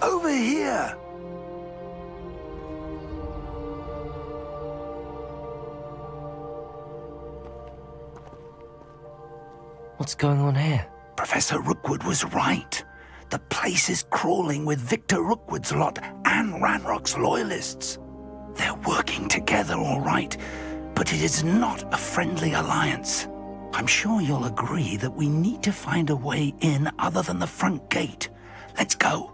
Over here! What's going on here? Professor Rookwood was right. The place is crawling with Victor Rookwood's lot and Ranrock's loyalists. They're working together, all right, but it is not a friendly alliance. I'm sure you'll agree that we need to find a way in other than the front gate. Let's go.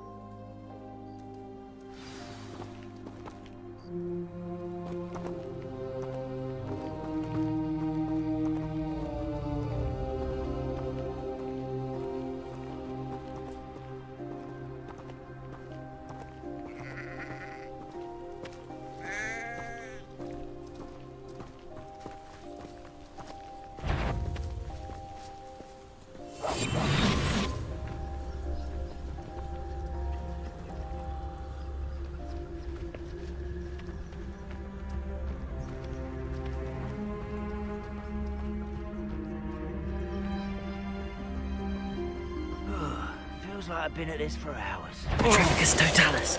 Feels like I've been at this for hours. Petrificus Totalis.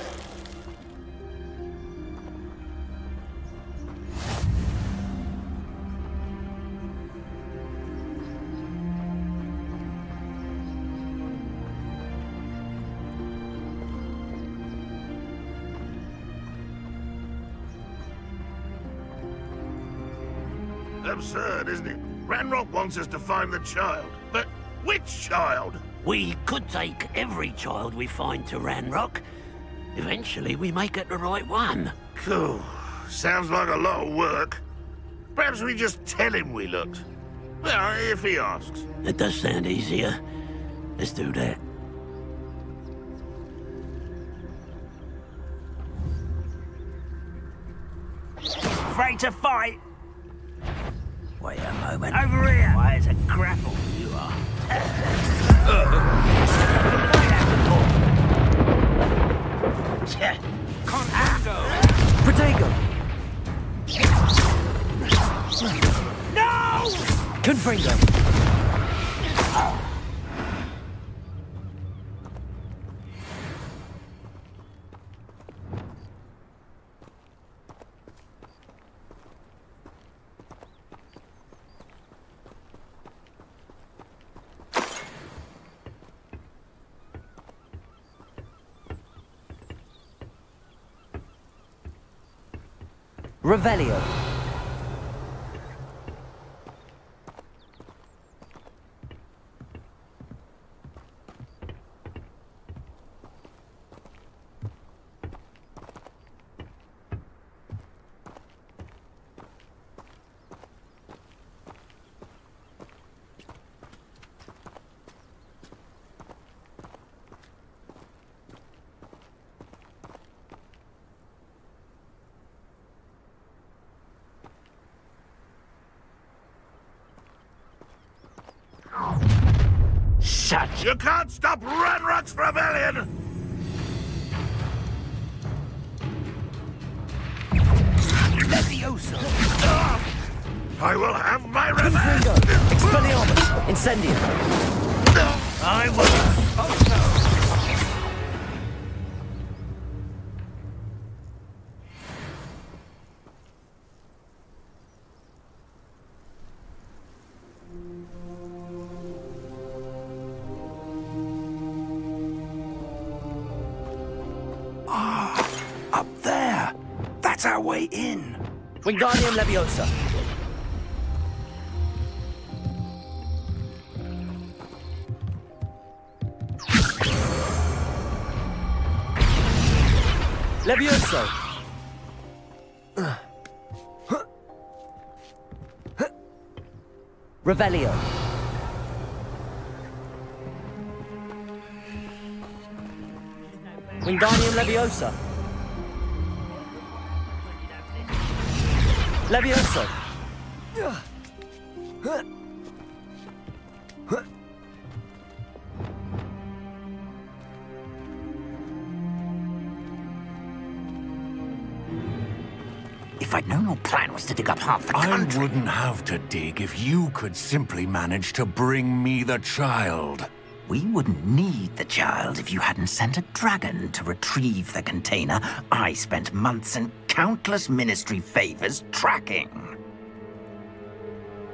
Absurd, isn't it? Ranrock wants us to find the child. But which child? We could take every child we find to Ranrock. Eventually, we may get the right one. Cool. Sounds like a lot of work. Perhaps we just tell him we looked. Well, if he asks. It does sound easier. Let's do that. Afraid to fight? Wait a moment. Over here! Why, it's a grapple you are. Contando! Protego! No! Confringo! Revelio. Shut! You can't stop Ranrock's rebellion! Leviosa! I will have my Confringo! revenge! Expelliarmus! Incendio! I will! Up there! That's our way in! Wingardium Leviosa! Levioso! Revelio! Wingardium Leviosa! Levioso! If I'd known your plan was to dig up half the country... I wouldn't have to dig if you could simply manage to bring me the child. We wouldn't need the child if you hadn't sent a dragon to retrieve the container I spent months and countless ministry favors tracking.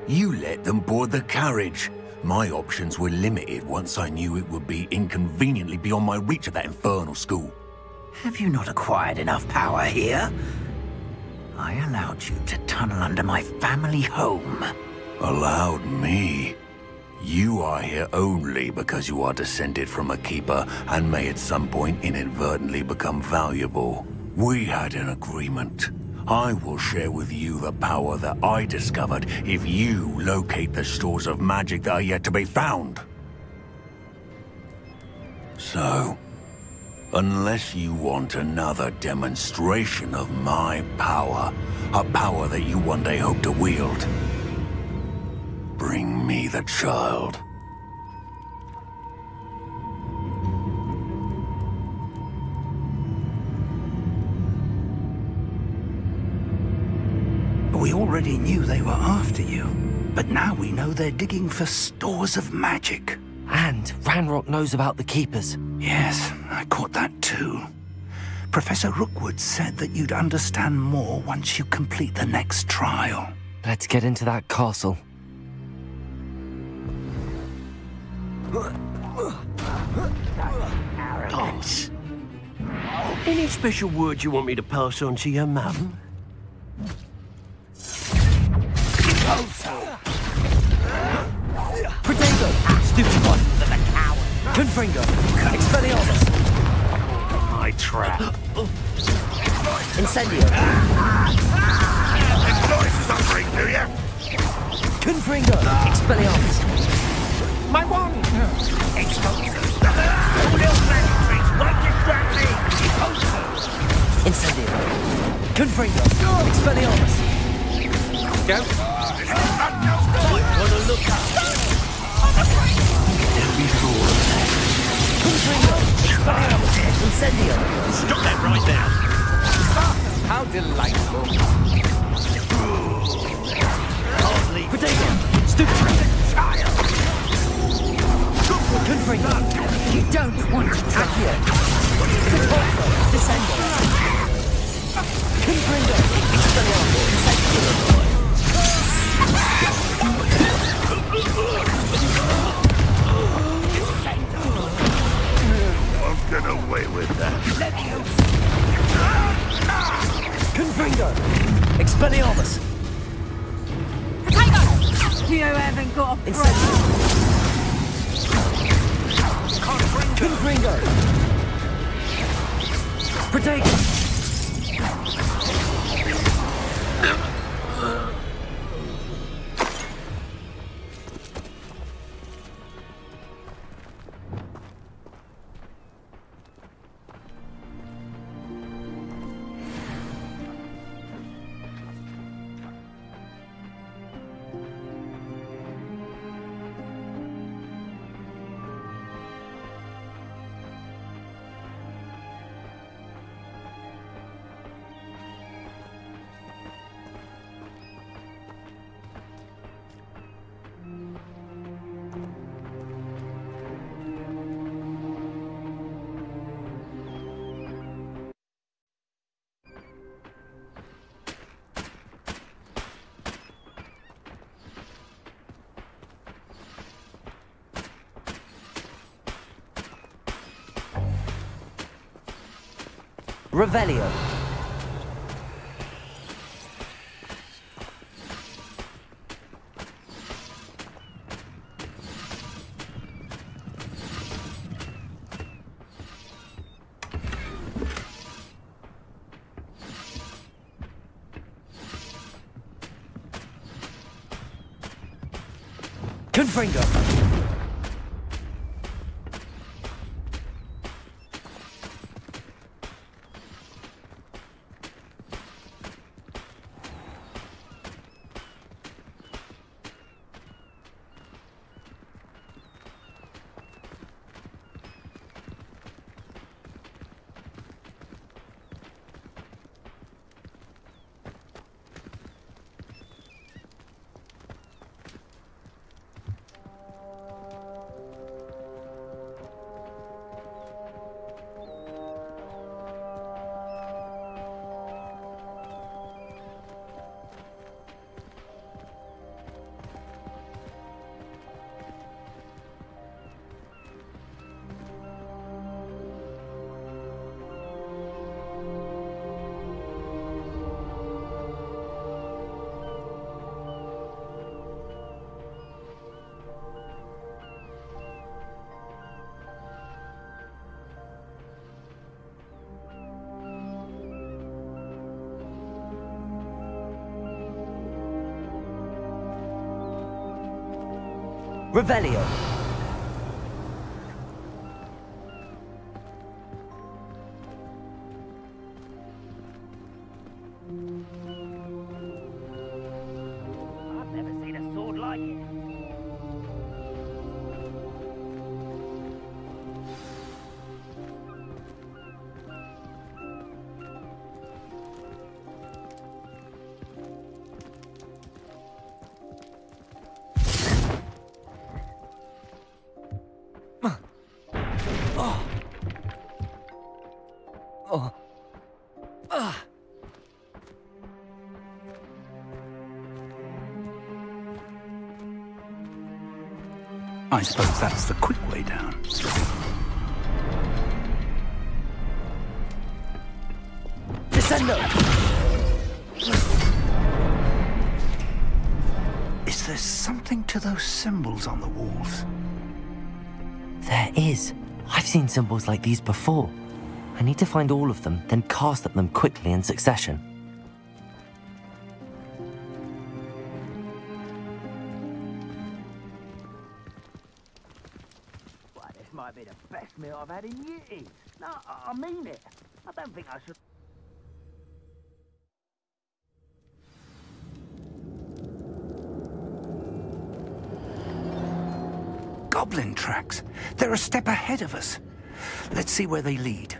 You let them board the carriage. My options were limited once I knew it would be inconveniently beyond my reach at that infernal school. Have you not acquired enough power here? I allowed you to tunnel under my family home. Allowed me? You are here only because you are descended from a keeper and may at some point inadvertently become valuable. We had an agreement. I will share with you the power that I discovered if you locate the stores of magic that are yet to be found. So, unless you want another demonstration of my power, a power that you one day hope to wield, bring me the child. We already knew they were after you, but now we know they're digging for stores of magic. And Ranrock knows about the Keepers. Yes, I caught that too. Professor Rookwood said that you'd understand more once you complete the next trial. Let's get into that castle. Arrogance. Any special words you want me to pass on to your mum? Protego! Stupid one! Confringo! Expelliarmus! My trap. Incendio! Exploit suffering, do ya? Confringo! Expelliarmus! My wand! Explosive. All little magic tricks won't distract me. Incendio! Confringo! Expelliarmus! Go. What a look up. Don't be fooled. Confringo! Expelliarmus! Incendio! Stop that right now. How delightful! Hardly. Protego! Stupid! Child. Confringo! You don't want to track here! Repulsor! Descendo! Confringo! Expelliarmus! Incendio! I'll get away with that. Confringo! Expelliarmus! Potato! You haven't got a friend. Incendio! Confringo! Protego! Revelio. Confringo. Revelio. I've never seen a sword like it. I suppose that's the quick way down. Descendo! Is there something to those symbols on the walls? There is. I've seen symbols like these before. I need to find all of them, then cast at them quickly in succession. Well, this might be the best meal I've had in years. No, I mean it. I don't think I should... Goblin tracks. They're a step ahead of us. Let's see where they lead.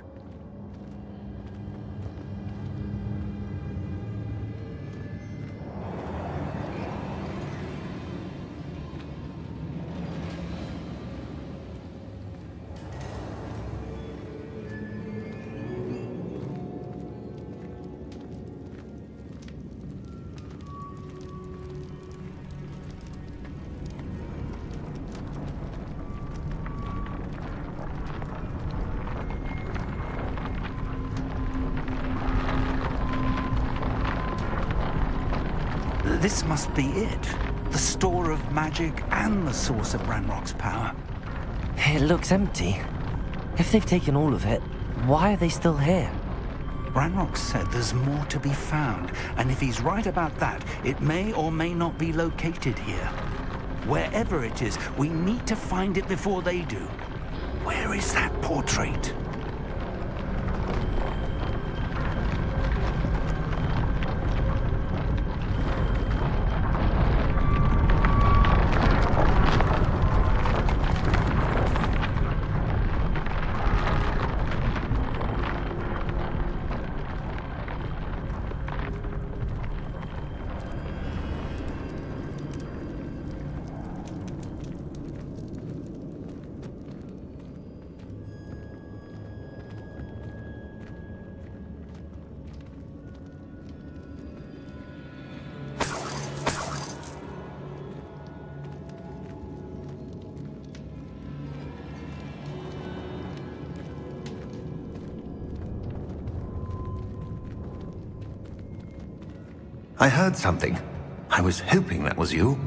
This must be it. The store of magic and the source of Ranrock's power. It looks empty. If they've taken all of it, why are they still here? Ranrock said there's more to be found, and if he's right about that, it may or may not be located here. Wherever it is, we need to find it before they do. Where is that portrait? I heard something. I was hoping that was you.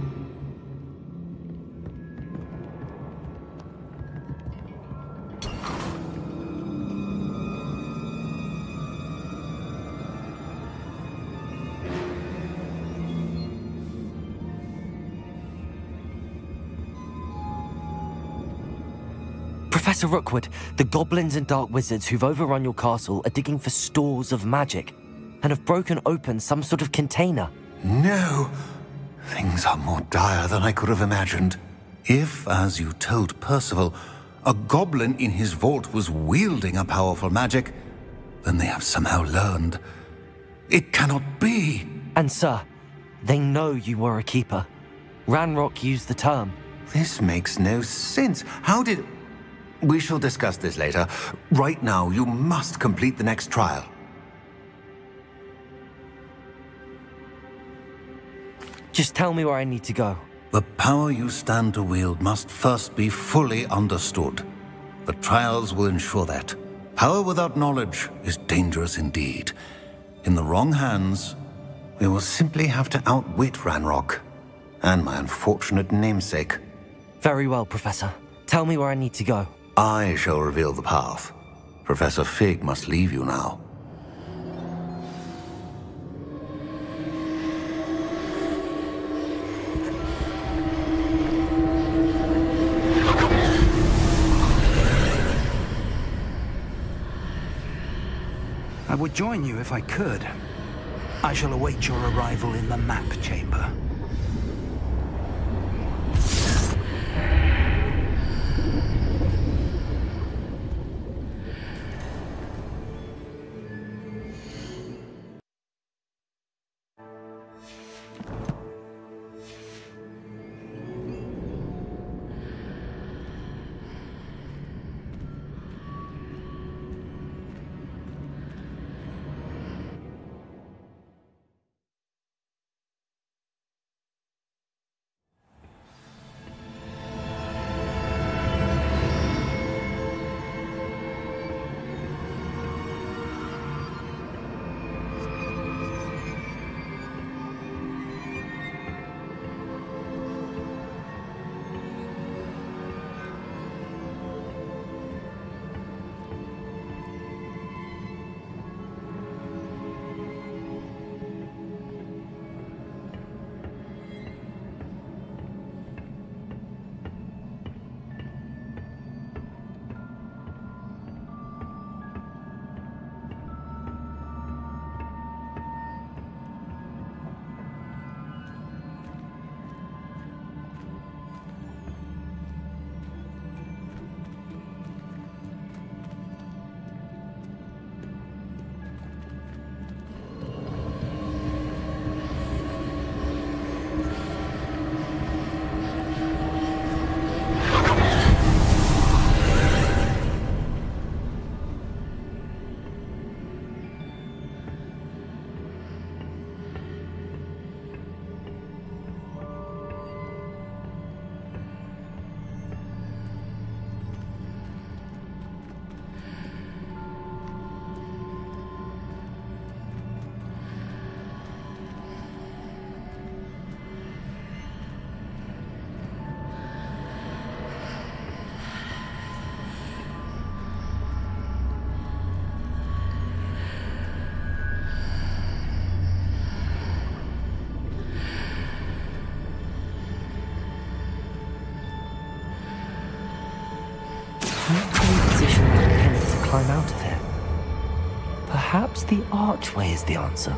Professor Rookwood, the goblins and dark wizards who've overrun your castle are digging for stores of magic and have broken open some sort of container. No. Things are more dire than I could have imagined. If, as you told Percival, a goblin in his vault was wielding a powerful magic, then they have somehow learned. It cannot be. And sir, they know you were a keeper. Ranrock used the term. This makes no sense. How did... We shall discuss this later. Right now, you must complete the next trial. Just tell me where I need to go. The power you stand to wield must first be fully understood. The trials will ensure that. Power without knowledge is dangerous indeed. In the wrong hands, we will simply have to outwit Ranrock and my unfortunate namesake. Very well, Professor. Tell me where I need to go. I shall reveal the path. Professor Fig must leave you now. would join you if I could. I shall await your arrival in the map chamber. Climb out of here. Perhaps the archway is the answer.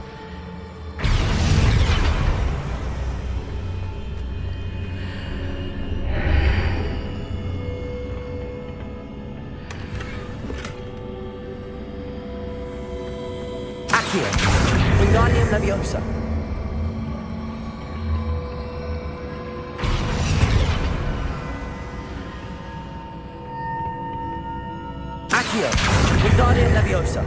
Accio! Wingardium Leviosa! Accio! Wingardium Leviosa!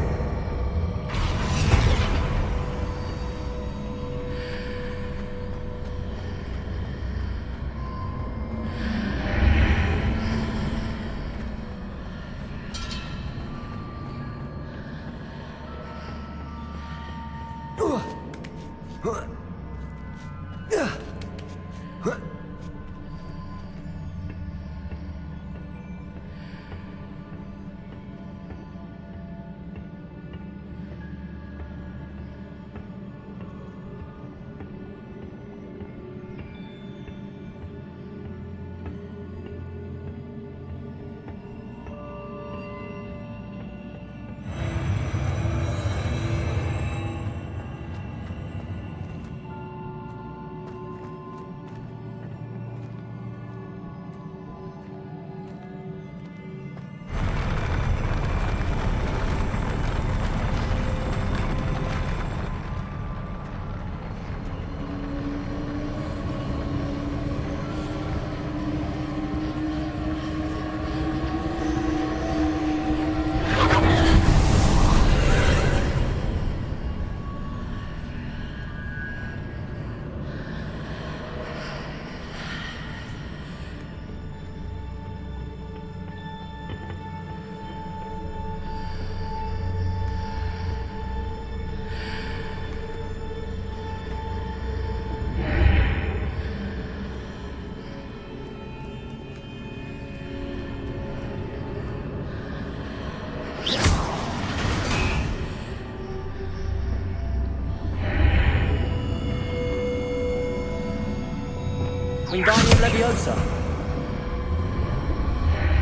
Wingardium Leviosa!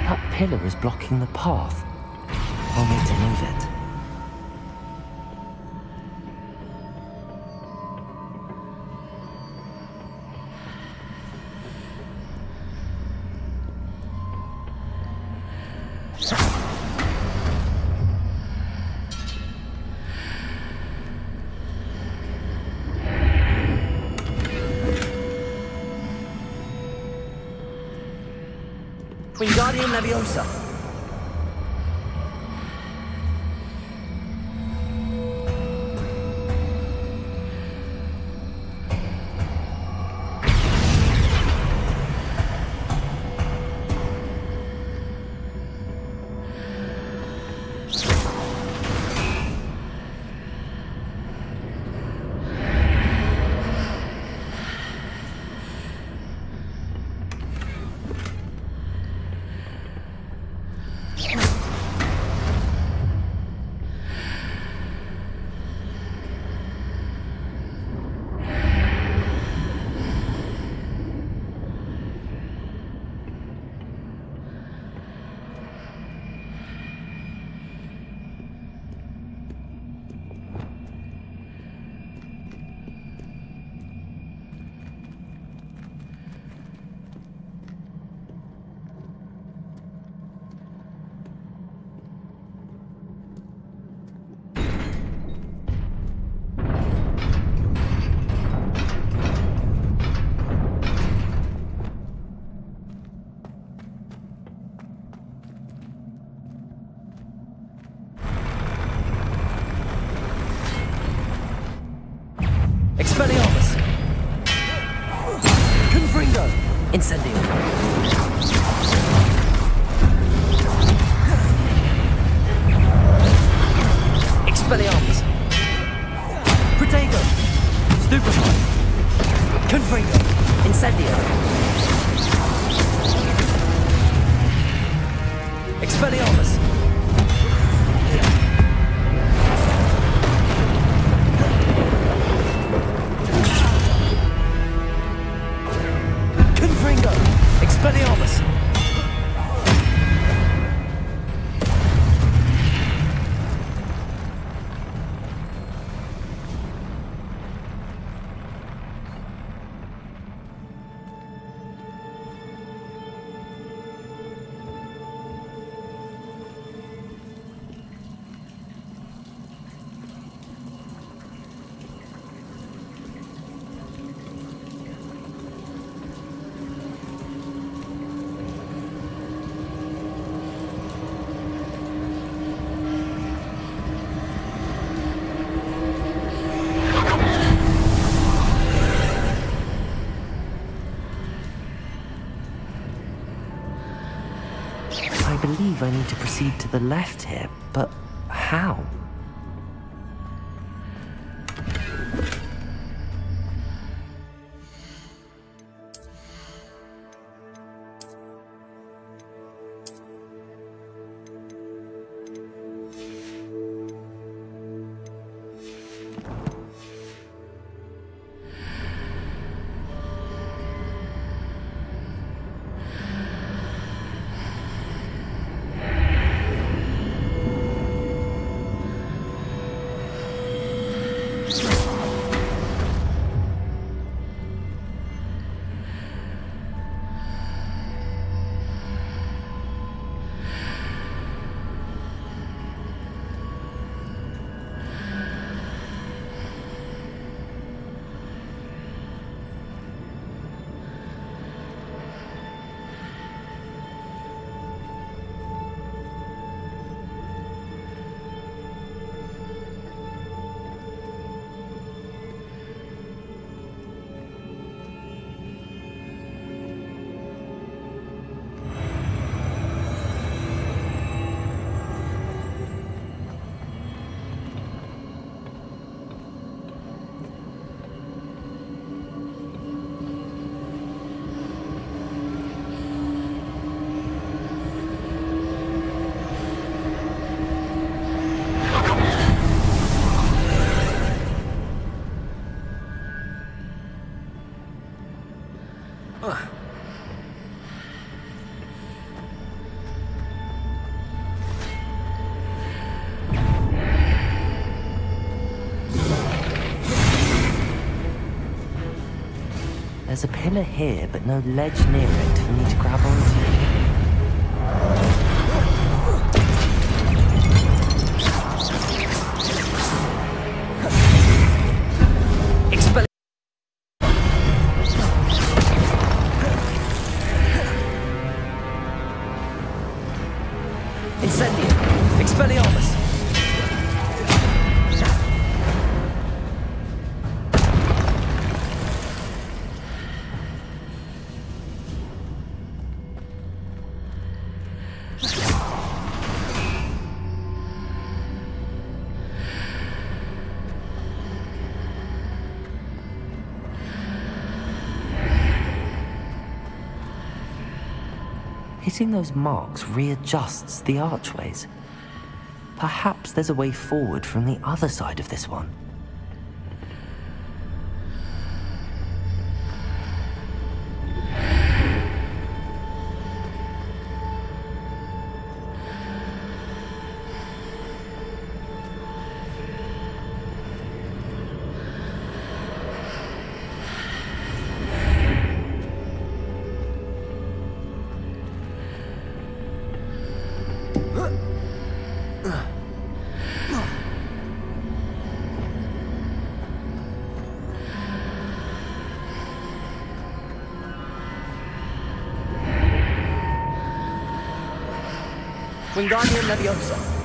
That pillar is blocking the path. I'll need to move it. Wingardium Leviosa. Expelliarmus! Confringo! Incendio! Expelliarmus! Protego! Stupefy! Confringo! Incendio! Expelliarmus! Expelliarmus! I believe I need to proceed to the left here, but how? There's a pillar here, but no ledge near it for me to grab onto. Hitting those marks readjusts the archways. Perhaps there's a way forward from the other side of this one. Wingardium Leviosa.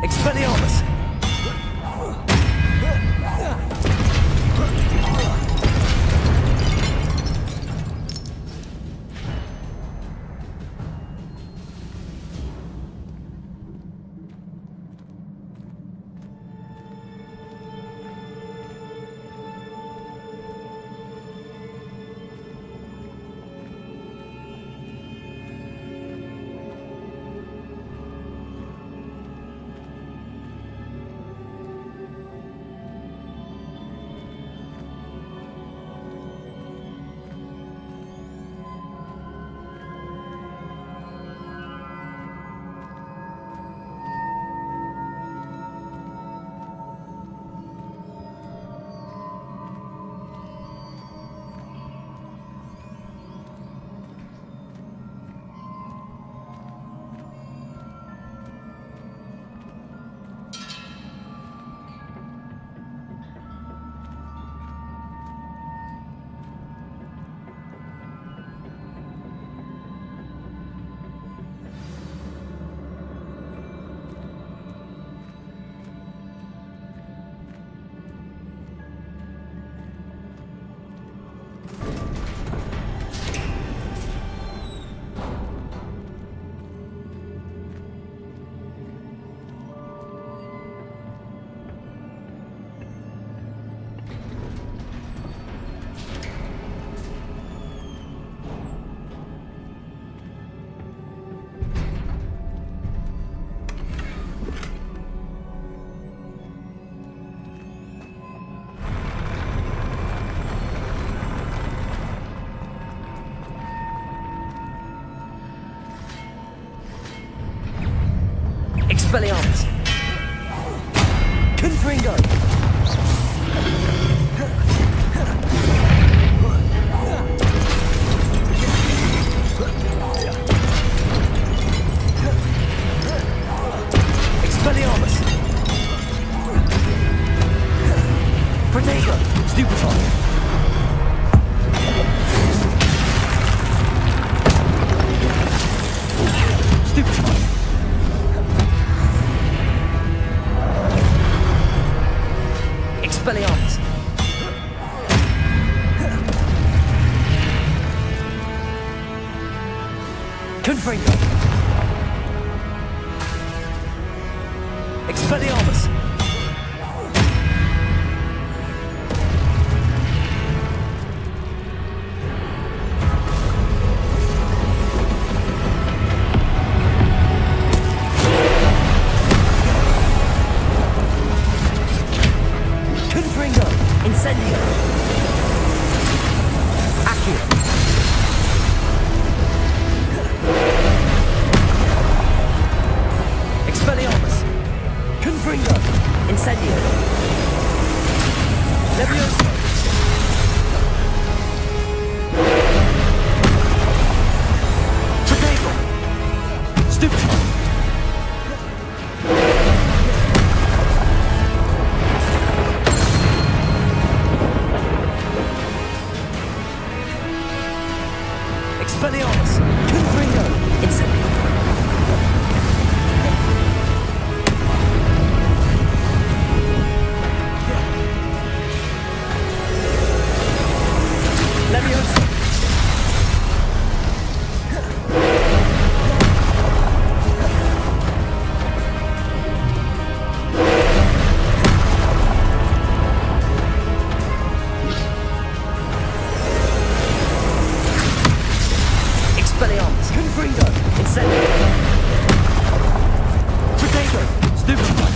Expelliarmus! Expelliarmus! Confringo! Confringo. Expelliarmus. Confringo. Incendio. Accio. Expelliarmus. Confringo. Incendio. Levioso. Potato. Stupefy. Expelliarmus. Confringo. Incendio. Levioso. Expelliarmus. Confringo. Incendio. Potato. Stupefy.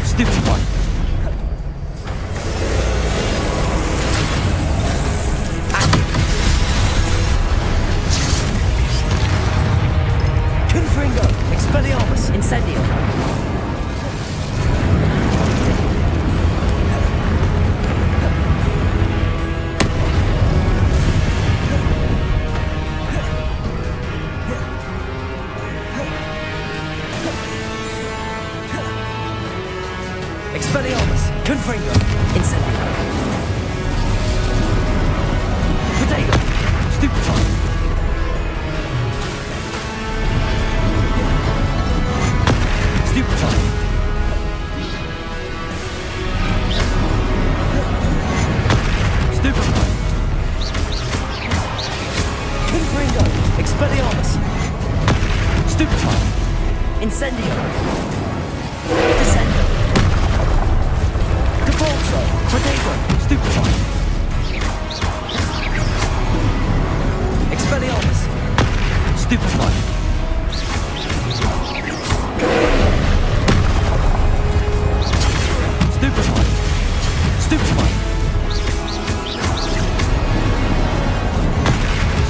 Stupefy. Confringo. Expelliarmus. Incendio. Expelliarmus. Confringo. Incendio. Potato. Stupefy. Stupefy. Stupefy. Confringo. Expelliarmus. Stupefy. Incendio. Descendo. Convulso. Potato. Stupefy. Expelliarmus. Stupefy. Stupefy. Stupefy.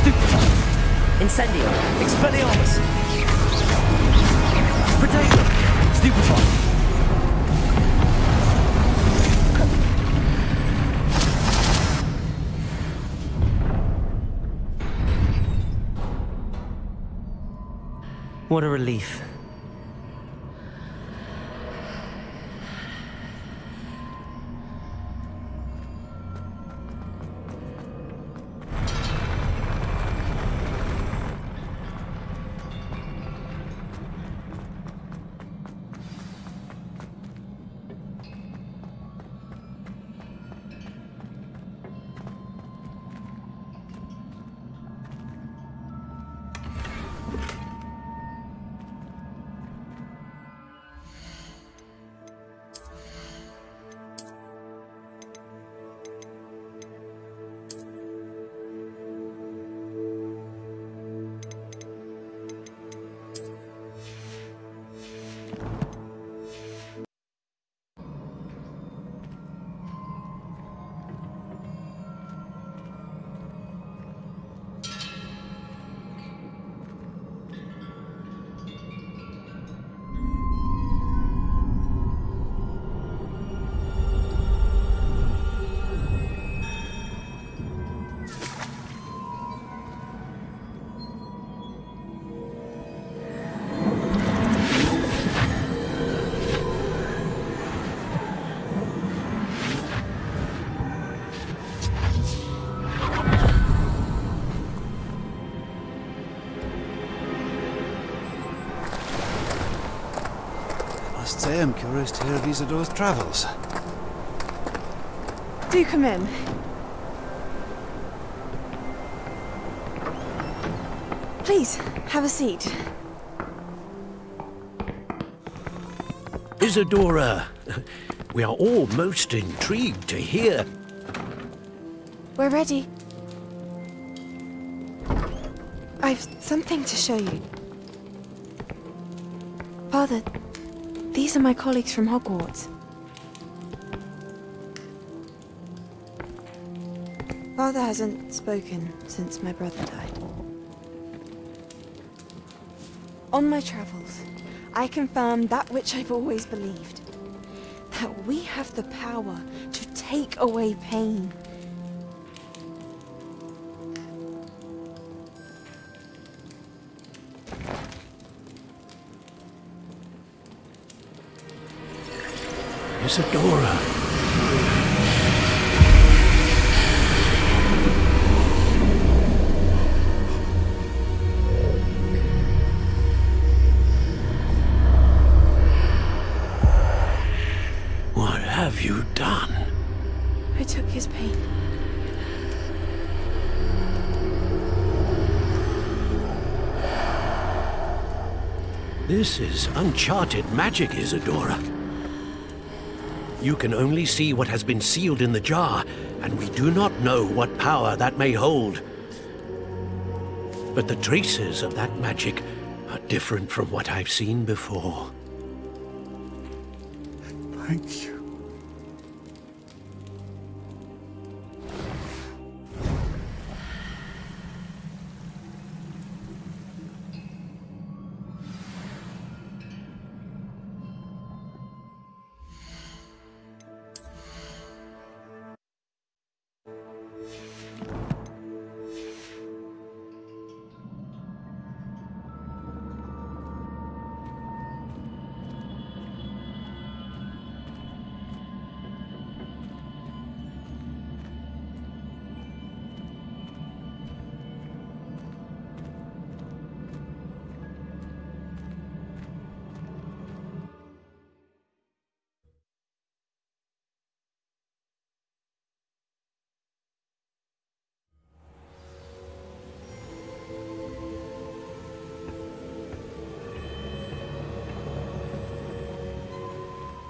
Stupefy. Incendio. Expelliarmus. Potato. Stupefy. What a relief. Must say I'm curious to hear of Isidore's travels. Do come in. Please, have a seat. Isadora, we are all most intrigued to hear. We're ready. I've something to show you. Father, these are my colleagues from Hogwarts. Father hasn't spoken since my brother died. On my travels, I confirmed that which I've always believed. That we have the power to take away pain. Isadora. What have you done? I took his pain. This is uncharted magic, Isadora. You can only see what has been sealed in the jar, and we do not know what power that may hold. But the traces of that magic are different from what I've seen before. Thank you.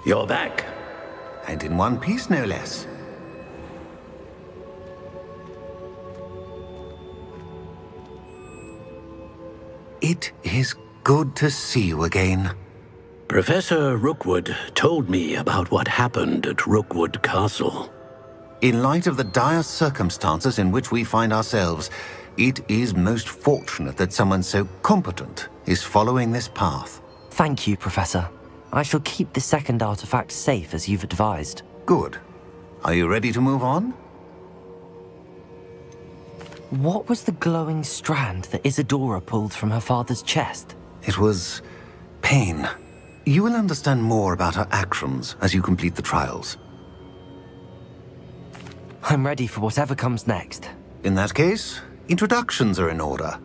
You're back. And in one piece, no less. It is good to see you again. Professor Rookwood told me about what happened at Rookwood Castle. In light of the dire circumstances in which we find ourselves, it is most fortunate that someone so competent is following this path. Thank you, Professor. I shall keep the second artifact safe as you've advised. Good. Are you ready to move on? What was the glowing strand that Isadora pulled from her father's chest? It was pain. You will understand more about her actions as you complete the trials. I'm ready for whatever comes next. In that case, introductions are in order.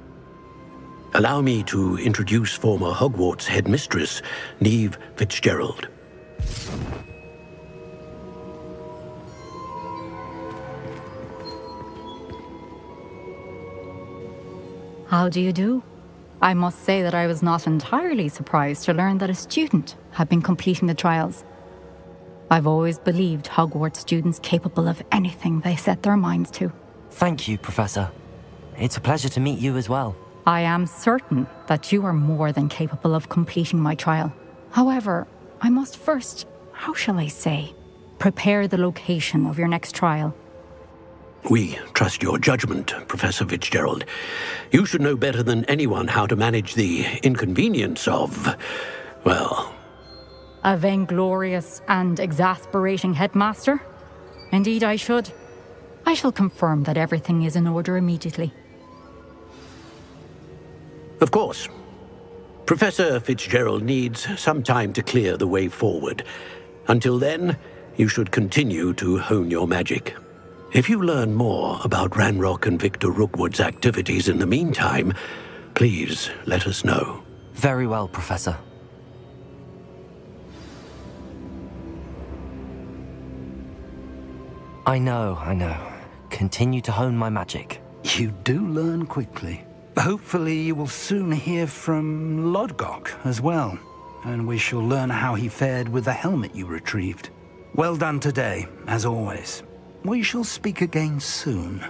Allow me to introduce former Hogwarts headmistress, Niamh Fitzgerald. How do you do? I must say that I was not entirely surprised to learn that a student had been completing the trials. I've always believed Hogwarts students capable of anything they set their minds to. Thank you, Professor. It's a pleasure to meet you as well. I am certain that you are more than capable of completing my trial. However, I must first, how shall I say, prepare the location of your next trial. We trust your judgment, Professor Fitzgerald. You should know better than anyone how to manage the inconvenience of, well... A vainglorious and exasperating headmaster? Indeed I should. I shall confirm that everything is in order immediately. Of course. Professor Fitzgerald needs some time to clear the way forward. Until then, you should continue to hone your magic. If you learn more about Ranrock and Victor Rookwood's activities in the meantime, please let us know. Very well, Professor. I know. Continue to hone my magic. You do learn quickly. Hopefully you will soon hear from Lodgok as well, and we shall learn how he fared with the helmet you retrieved. Well done today, as always. We shall speak again soon.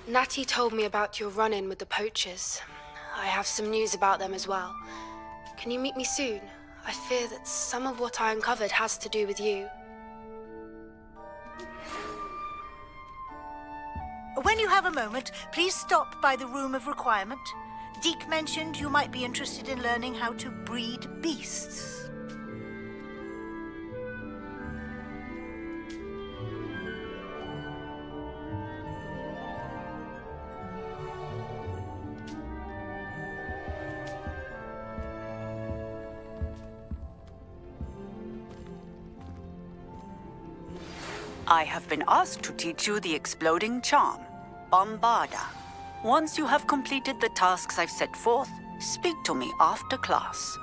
Natty told me about your run-in with the poachers. I have some news about them as well. Can you meet me soon? I fear that some of what I uncovered has to do with you. When you have a moment, please stop by the Room of Requirement. Deke mentioned you might be interested in learning how to breed beasts. I have been asked to teach you the exploding charm, Bombarda. Once you have completed the tasks I've set forth, speak to me after class.